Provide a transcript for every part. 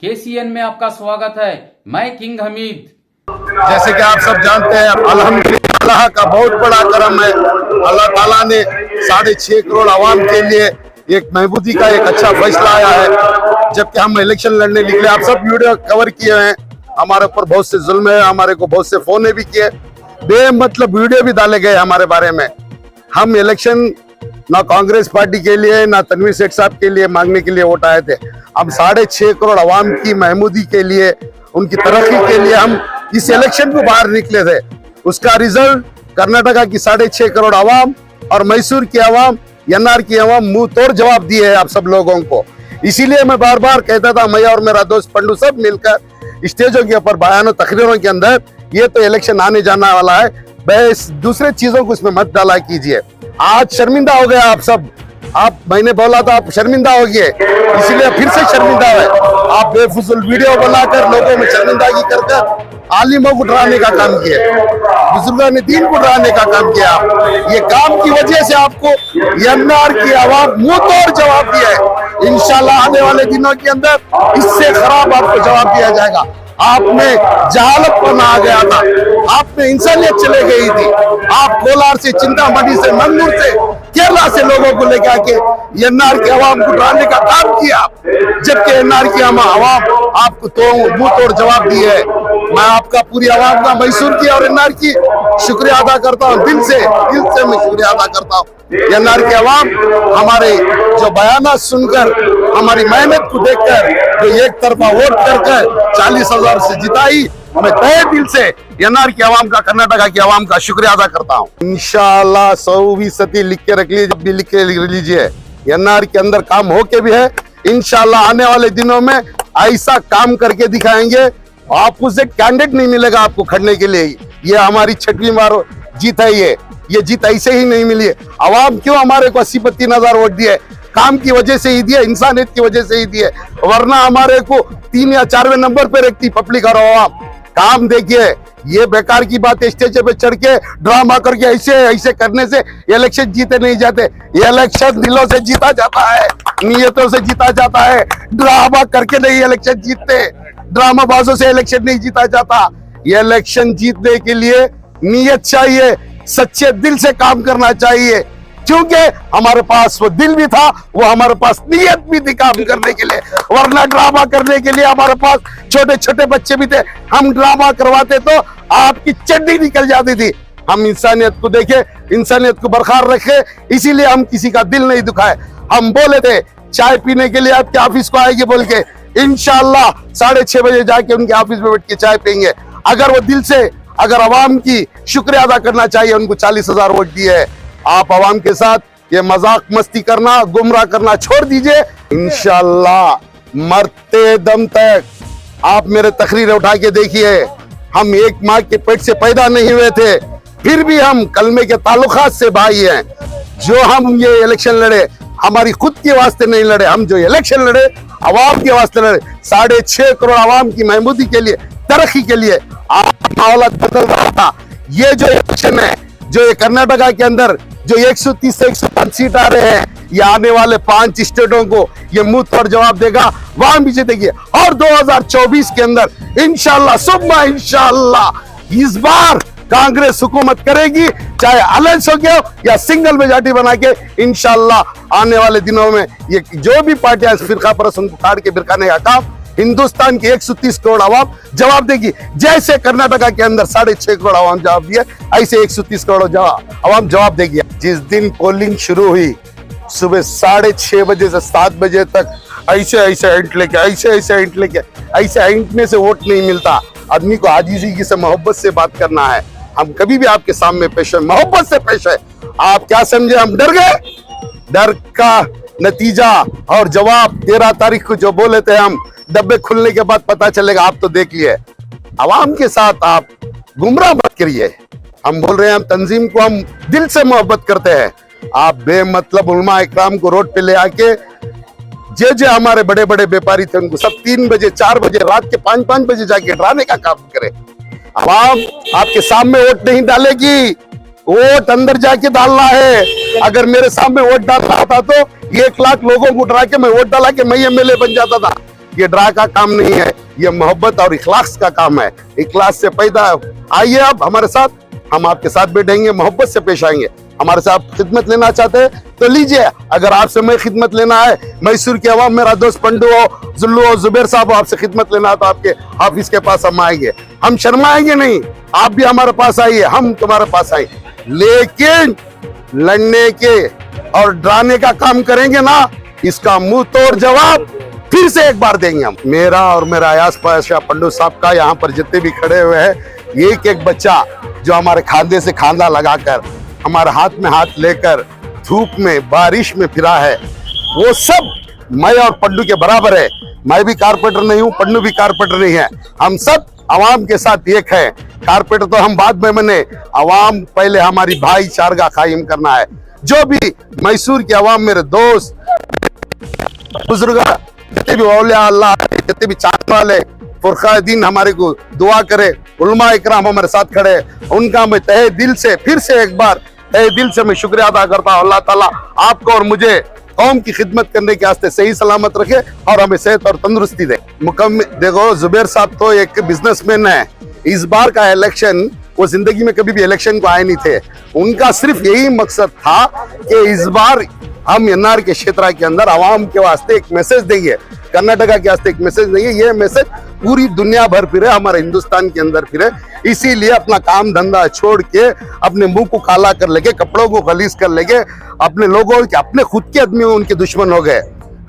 KCN में आपका स्वागत है। मैं किंग हमीद। जैसे कि आप सब जानते हैं, अल्हम्दुलिल्लाह का बहुत बड़ा करम है। अल्लाह ताला ने 6.5 करोड़ आवाम के लिए एक महबूदी का एक अच्छा फैसला आया है। जबकि हम इलेक्शन लड़ने निकले, आप सब वीडियो कवर किए हैं, हमारे ऊपर बहुत से जुल्म है, हमारे को बहुत से फोन भी किए, बेमतलब वीडियो भी डाले गए हमारे बारे में। हम इलेक्शन ना कांग्रेस पार्टी के लिए ना तनवीर सेठ साहब के लिए मांगने के लिए वोट आए थे। हम 6.5 करोड़ आवाम की महमूदी के लिए, उनकी तरक्की के लिए हम इस इलेक्शन को बाहर निकले थे। उसका रिजल्ट कर्नाटका की 6.5 करोड़ आवाम और मैसूर की आवाम, एनआर की आवाम मुंह तोड़ जवाब दिए है आप सब लोगों को। इसीलिए मैं बार बार कहता था, मैं और मेरा दोस्त पंडू सब मिलकर स्टेजों के ऊपर बयानों तकरीरों के अंदर, ये तो इलेक्शन आने जाने वाला है, बस दूसरे चीजों को इसमें मत डाला कीजिए। आज शर्मिंदा हो गया आप सब। मैंने बोला था आप शर्मिंदा हो गए, इसीलिए फिर से शर्मिंदा है। आप बेफुजुल वीडियो बनाकर लोगों में शर्मिंदगी कर आलिमों को डराने का काम किया, बुजुर्गों ने दीन को डराने का काम किया। ये काम की वजह से आपको एनआर की आवाम मुंह तोड़ जवाब दिया है। इंशाल्लाह आने वाले दिनों के अंदर इससे खराब आपको जवाब दिया जाएगा। आप में जहालत पना आ गया था, आप में इंसानियत चले गई थी। आप कोलार से, चिंतामणि से, मंगूर से, केरला से लोगों को लेकर आके एनआर की आवाम को डराने का काम किया, जबकि एनआर की आवाम आपको तो मुंह तोड़ जवाब दिए है। मैं आपका पूरी आवाम का, मैसूर की और एनआर की शुक्रिया अदा करता हूँ, दिल से मैं शुक्रिया अदा करता हूँ। एनआर की आवाम हमारे जो बयान सुनकर, हमारी मेहनत को देखकर, जो एक तरफा वोट कर 40,000 से जिताई, मैं तहे दिल से एनआर की आवाम का, कर्नाटका की आवाम का शुक्रिया अदा करता हूँ। इंशाल्लाह 100% लिख के रख लीजिए, जब भी लिख के लीजिए। एनआर के अंदर काम हो के भी है, इंशाल्लाह आने वाले दिनों में ऐसा काम करके दिखाएंगे, आपको से कैंडिडेट नहीं मिलेगा आपको खड़ने के लिए। ये हमारी 6वीं बार जीत है। ये जीत ऐसे ही नहीं मिली है। आवाम क्यों हमारे को 80-32,000 वोट दिए? काम की वजह से ही दिए, इंसानियत की वजह से ही दिए, वरना हमारे को 3 या 4वें नंबर पे रखती पब्लिक और आवाम। काम देखिए, ये बेकार की बात है, स्टेज पे चढ़ के ड्रामा करके ऐसे करने से इलेक्शन जीते नहीं जाते। इलेक्शन दिलों से जीता जाता है, नियतों से जीता जाता है। ड्रामा करके नहीं इलेक्शन जीतते, ड्रामाबाजों से इलेक्शन नहीं जीता जाता। ये इलेक्शन जीतने के लिए नियत चाहिए, सच्चे दिल से काम करना चाहिए। क्योंकि हमारे पास वो दिल भी था, वो हमारे पास नियत भी थी काम करने के लिए, वरना ड्रामा करने के लिए हमारे पास छोटे छोटे बच्चे भी थे। हम ड्रामा करवाते तो आपकी चड्डी निकल जाती थी। हम इंसानियत को देखे, इंसानियत को बरकरार रखे, इसीलिए हम किसी का दिल नहीं दुखाए। हम बोले थे चाय पीने के लिए आपके ऑफिस को आएगी बोल के, इंशाल्लाह 6:30 बजे जाके उनके ऑफिस में बैठ के चाय पियेंगे। अगर वो दिल से, अगर आवाम की शुक्रिया अदा करना चाहिए, उनको 40,000 वोट दिए है। आप आवाम के साथ ये मजाक मस्ती करना, गुमराह करना छोड़ दीजिए। इंशाल्लाह मरते दम तक आप मेरे तकरीर उठा के देखिए, हम एक माँ के पेट से पैदा नहीं हुए थे, फिर भी हम कलमे के ताल्लुकात से भाई हैं। जो हम ये इलेक्शन लड़े, हमारी खुद के वास्ते नहीं लड़े, हम जो इलेक्शन लड़े आवाम के वास्ते लड़े। 6.5 करोड़ आवाम की महमूदी के लिए, तरक्की के लिए। माहौल बदल रहा था। ये जो इलेक्शन है, जो ये कर्नाटका के अंदर जो 130 से 105 सीट आ रहे हैं, ये आने वाले 5 स्टेटों को ये मुंह तोड़ जवाब देगा, वहां भी जीतेगी। और 2024 के अंदर इंशाल्लाह, सुबह इंशाल्लाह इस बार कांग्रेस हुकूमत करेगी, चाहे अलायंस हो गया या सिंगल मेजॉरिटी बना के। इंशाल्लाह आने वाले दिनों में ये जो भी पार्टियां फिरका परस्त, उनको काट के बिरकाने का काम हिंदुस्तान की 130 करोड़ आवाम जवाब देगी। जैसे कर्नाटका के अंदर 6.5 करोड़ आवाम जवाब दिए, ऐसे 130 करोड़ आवाम जवाब देगी। जिस दिन पोलिंग शुरू हुई, सुबह 6:30 बजे से 7 बजे तक ऐसे ऐंठ लेके, ऐसे ऐंठने से वोट नहीं मिलता। आदमी को आजीजी से, मोहब्बत से बात करना है। हम कभी भी आपके सामने पेश है, मोहब्बत से पेश है। आप क्या समझे हम डर गए? डर का नतीजा और जवाब 13 तारीख को जो बोले थे हम, डब्बे खुलने के बाद पता चलेगा। आप तो देख लिए, आवाम के साथ आप गुमराह मत करिए। हम बोल रहे हैं, हम तंजीम को हम दिल से मोहब्बत करते हैं। आप बेमतलब उलमा इकराम को रोड पे ले आके, जे हमारे बड़े बड़े व्यापारी थे, उनको सब 3 बजे 4 बजे रात के 5-5 बजे जाके डराने का काम करे। आवाम आपके सामने वोट नहीं डालेगी, वोट अंदर जाके डालना है। अगर मेरे सामने वोट डालना था तो 1 लाख लोगों को डरा के मैं वोट डाला के मैं एमएलए बन जाता था। ये ड्रा का काम नहीं है, ये मोहब्बत और इखलास का काम है। इखलास से पैदा आइए आप हमारे साथ, हम आपके साथ बैठेंगे, मोहब्बत से पेश आएंगे। हमारे से आप खिदमत लेना चाहते हैं तो लीजिए। अगर आपसे मैं खिदमत लेना है, मैसूर की आवाम, मेरा दोस्त पंडू हो, जुल्लू हो, जुबैर साहब हो, आपसे खिदमत लेना है तो आपके ऑफिस के पास हम आएंगे। हम शर्माएंगे नहीं, आप भी हमारे पास आइए, हम तुम्हारे पास आएंगे। लेकिन लड़ने के और डराने का काम करेंगे ना, इसका मुंह तोड़ जवाब फिर से एक बार देंगे हम। मेरा और मेरा अयाज पाशा पंडू साहब का, यहाँ पर जितने भी खड़े हुए हैं, एक एक बच्चा जो हमारे खांधे से खांधा लगाकर, हमारे हाथ में हाथ लेकर धूप में बारिश में फिरा है, वो सब मैं और पंडू के बराबर है। मैं भी कारपेंटर नहीं हूँ, पंडू भी कारपेंटर नहीं है, हम सब आवाम के साथ एक है। कारपेंटर तो हम बाद में बने, आवाम पहले हमारी भाईचारा कायम करना है। जो भी मैसूर की आवाम, मेरे दोस्त बुजुर्ग, जितने भी औलिया अल्लाह, जितने भी चाहने वाले फुरखा दीन हमारे को दुआ करे, उलमा इकराम हमारे साथ खड़े, उनका मैं तहे दिल से फिर से एक बार तहे दिल से मैं शुक्रिया अदा करता हूँ। अल्लाह ताला आपको और मुझे कौम की खिदमत करने के वास्ते सही सलामत रखे और हमें सेहत और तंदुरुस्ती दे। देखो, जुबैर साहब तो एक बिजनेसमैन है। इस बार का इलेक्शन, वो जिंदगी में कभी भी इलेक्शन को आए नहीं थे। उनका सिर्फ यही मकसद था कि इस बार हम एनआर के क्षेत्र के अंदर आवाम के वास्ते एक मैसेज देंगे, कर्नाटका के वास्ते एक मैसेज देंगे। ये मैसेज पूरी दुनिया भर फिरे, हमारे हिंदुस्तान के अंदर फिरे। इसीलिए अपना काम धंधा छोड़ के, अपने मुंह को काला कर लेके, कपड़ों को खलीस कर लेके, अपने लोगों के, अपने खुद के आदमी उनके दुश्मन हो गए।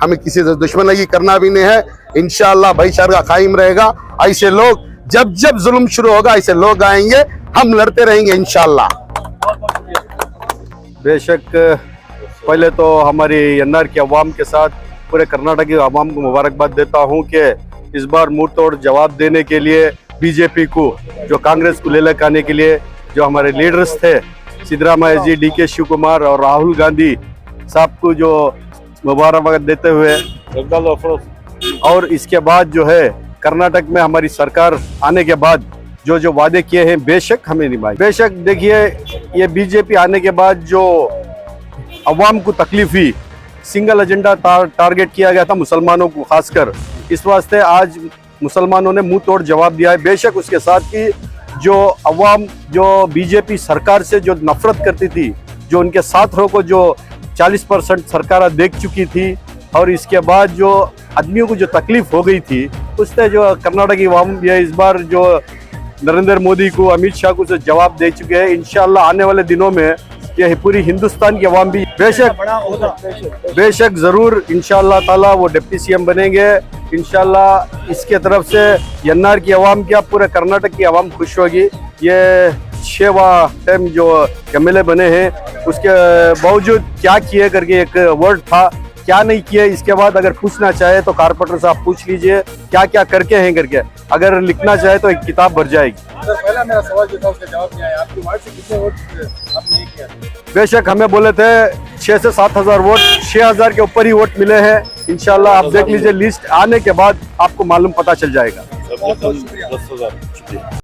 हमें किसी से दुश्मनी करना भी नहीं है। इंशाअल्लाह भाईचारा कायम रहेगा। ऐसे लोग जब जब जुल्म शुरू होगा, ऐसे लोग आएंगे, हम लड़ते रहेंगे इंशाअल्लाह। बेशक पहले तो हमारी एनआर की आवाम के साथ पूरे कर्नाटक की आवाम को मुबारकबाद देता हूं कि इस बार मुंह तोड़ जवाब देने के लिए बीजेपी को, जो कांग्रेस को ले लेकर आने के लिए जो हमारे लीडर्स थे, सिद्धरामैया जी, डीके शिव कुमार और राहुल गांधी साहब को जो मुबारकबाद देते हुए, और इसके बाद जो है कर्नाटक में हमारी सरकार आने के बाद जो जो वादे किए हैं बेशक हमें निभाए। बेशक देखिए, ये बीजेपी आने के बाद जो अवाम को तकलीफ हुई, सिंगल एजेंडा टारगेट किया गया था मुसलमानों को खासकर, इस वास्ते आज मुसलमानों ने मुंह तोड़ जवाब दिया है। बेशक उसके साथ ही जो अवाम जो बीजेपी सरकार से जो नफरत करती थी, जो उनके साथियों को जो 40% सरकार देख चुकी थी, और इसके बाद जो आदमियों को जो तकलीफ हो गई थी, उससे जो कर्नाटक की अवाम ये इस बार जो नरेंद्र मोदी को, अमित शाह को जो जवाब दे चुके हैं। इंशाल्लाह आने वाले दिनों में ये पूरी हिंदुस्तान की अवाम भी बेशक जरूर इंशाल्लाह ताला वो डिप्टी सीएम बनेंगे। इंशाल्लाह इसके तरफ से एनआर की अवाम क्या, पूरे कर्नाटक की अवाम खुश होगी। ये 6वां टाइम जो एमएलए बने हैं, उसके बावजूद क्या किए करके एक वर्ड था, क्या नहीं किए। इसके बाद अगर पूछना चाहे तो कारपेंटर साहब पूछ लीजिए क्या क्या करके हैं करके, अगर लिखना चाहे तो एक किताब भर जाएगी। सर, पहला मेरा सवाल जो था उसका जवाब नहीं आया। आपकी वार्ड से कितने वोट आपने किया? बेशक हमें बोले थे 6 से 7 हजार वोट, 6000 के ऊपर ही वोट मिले हैं। इंशाल्लाह आप देख लीजिए, लिस्ट आने के बाद आपको मालूम पता चल जाएगा। बहुत बहुत शुक्रिया।